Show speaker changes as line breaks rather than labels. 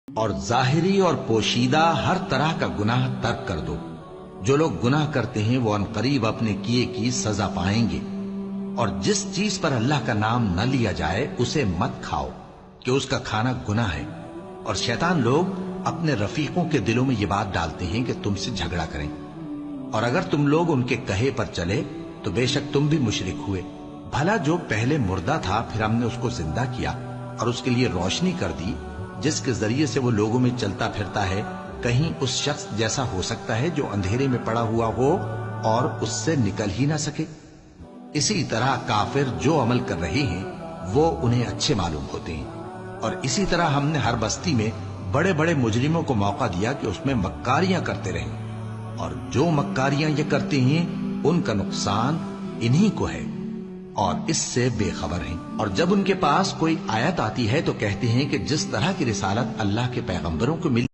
اور ظاہری اور پوشیدہ ہر طرح کا گناہ ترک کر دو۔ جو لوگ گناہ کرتے ہیں وہ عنقریب اپنے کیے کی سزا پائیں گے۔ اور جس چیز پر اللہ کا نام نہ لیا جائے اسے مت کھاؤ کہ اس کا کھانا گناہ ہے۔ اور شیطان لوگ اپنے رفیقوں کے دلوں میں یہ بات ڈالتے ہیں کہ تم سے جھگڑا کریں، اور اگر تم لوگ ان کے کہے پر چلے تو بے شک تم بھی مشرک ہوئے۔ بھلا جو پہلے مردہ تھا پھر ہم نے اس کو زندہ کیا اور اس کے لیے روشنی کر دی جس کے ذریعے سے وہ لوگوں میں چلتا پھرتا ہے، کہیں اس شخص جیسا ہو سکتا ہے جو اندھیرے میں پڑا ہوا ہو اور اس سے نکل ہی نہ سکے؟ اسی طرح کافر جو عمل کر رہے ہیں وہ انہیں اچھے معلوم ہوتے ہیں۔ اور اسی طرح ہم نے ہر بستی میں بڑے بڑے مجرموں کو موقع دیا کہ اس میں مکاریاں کرتے رہیں، اور جو مکاریاں یہ کرتے ہیں ان کا نقصان انہی کو ہے اور اس سے بے خبر ہیں۔ اور جب ان کے پاس کوئی آیت آتی ہے تو کہتے ہیں کہ جس طرح کی رسالت اللہ کے پیغمبروں کو ملی